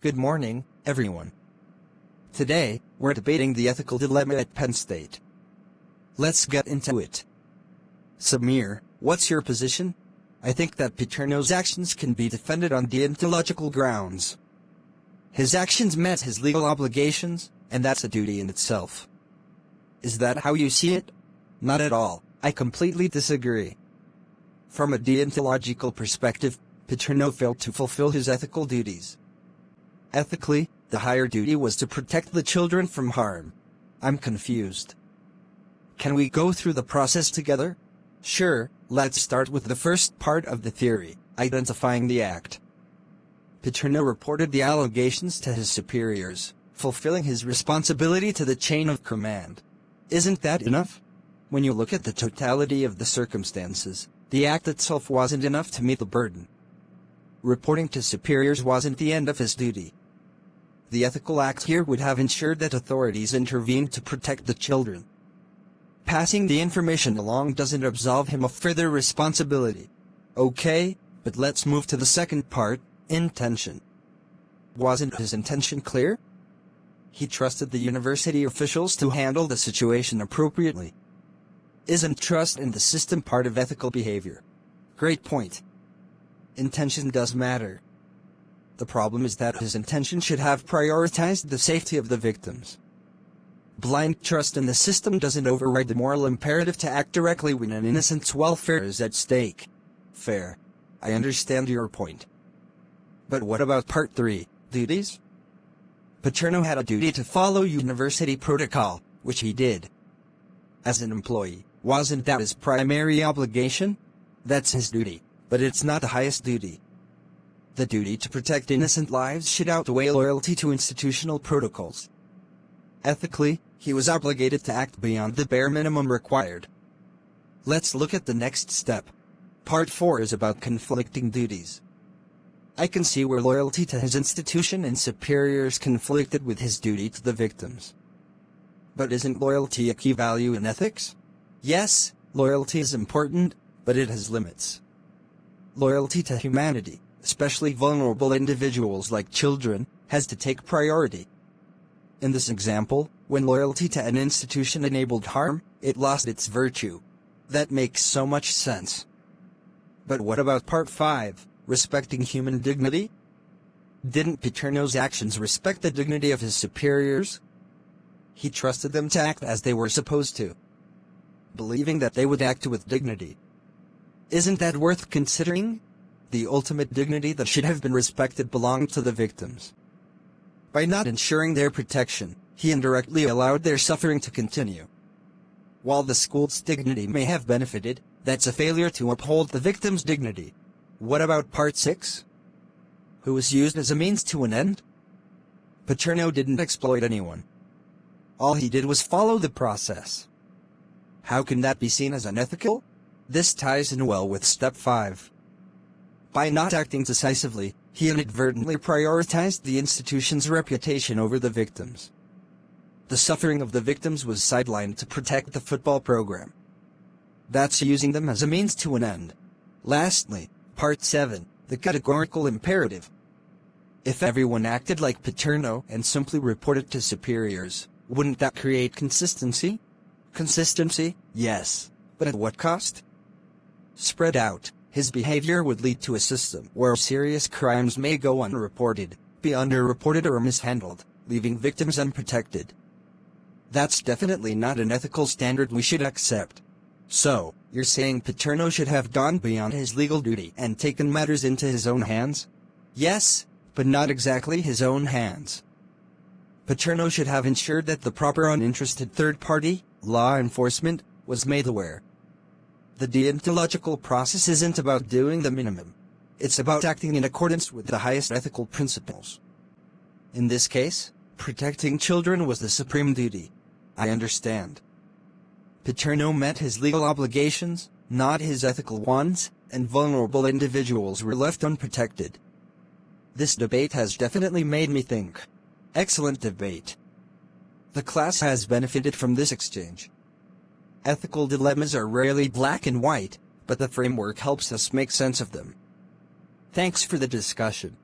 Good morning, everyone. Today, we're debating the ethical dilemma at Penn State. Let's get into it. Samir, what's your position? I think that Paterno's actions can be defended on deontological grounds. His actions met his legal obligations, and that's a duty in itself. Is that how you see it? Not at all. I completely disagree. From a deontological perspective, Paterno failed to fulfill his ethical duties. Ethically, the higher duty was to protect the children from harm. I'm confused. Can we go through the process together? Sure, let's start with the first part of the theory, identifying the act. Paterno reported the allegations to his superiors, fulfilling his responsibility to the chain of command. Isn't that enough? When you look at the totality of the circumstances, the act itself wasn't enough to meet the burden. Reporting to superiors wasn't the end of his duty. The ethical act here would have ensured that authorities intervened to protect the children. Passing the information along doesn't absolve him of further responsibility. Okay, but let's move to the second part, intention. Wasn't his intention clear? He trusted the university officials to handle the situation appropriately. Isn't trust in the system part of ethical behavior? Great point. Intention does matter. The problem is that his intention should have prioritized the safety of the victims. Blind trust in the system doesn't override the moral imperative to act directly when an innocent's welfare is at stake. Fair. I understand your point. But what about part 3, duties? Paterno had a duty to follow university protocol, which he did. As an employee, wasn't that his primary obligation? That's his duty, but it's not the highest duty. The duty to protect innocent lives should outweigh loyalty to institutional protocols. Ethically, he was obligated to act beyond the bare minimum required. Let's look at the next step. Part 4 is about conflicting duties. I can see where loyalty to his institution and superiors conflicted with his duty to the victims. But isn't loyalty a key value in ethics? Yes, loyalty is important, but it has limits. Loyalty to humanity, especially vulnerable individuals like children, has to take priority. In this example, when loyalty to an institution enabled harm, it lost its virtue. That makes so much sense. But what about part 5, respecting human dignity? Didn't Paterno's actions respect the dignity of his superiors? He trusted them to act as they were supposed to, believing that they would act with dignity. Isn't that worth considering? The ultimate dignity that should have been respected belonged to the victims. By not ensuring their protection, he indirectly allowed their suffering to continue. While the school's dignity may have benefited, that's a failure to uphold the victim's dignity. What about part 6? Who was used as a means to an end? Paterno didn't exploit anyone. All he did was follow the process. How can that be seen as unethical? This ties in well with step 5. By not acting decisively, he inadvertently prioritized the institution's reputation over the victims. The suffering of the victims was sidelined to protect the football program. That's using them as a means to an end. Lastly, part 7, the categorical imperative. If everyone acted like Paterno and simply reported to superiors, wouldn't that create consistency? Consistency, yes, but at what cost? Spread out, his behavior would lead to a system where serious crimes may go unreported, be underreported or mishandled, leaving victims unprotected. That's definitely not an ethical standard we should accept. So, you're saying Paterno should have gone beyond his legal duty and taken matters into his own hands? Yes, but not exactly his own hands. Paterno should have ensured that the proper uninterested third party, law enforcement, was made aware. The deontological process isn't about doing the minimum. It's about acting in accordance with the highest ethical principles. In this case, protecting children was the supreme duty. I understand. Paterno met his legal obligations, not his ethical ones, and vulnerable individuals were left unprotected. This debate has definitely made me think. Excellent debate. The class has benefited from this exchange. Ethical dilemmas are rarely black and white, but the framework helps us make sense of them. Thanks for the discussion.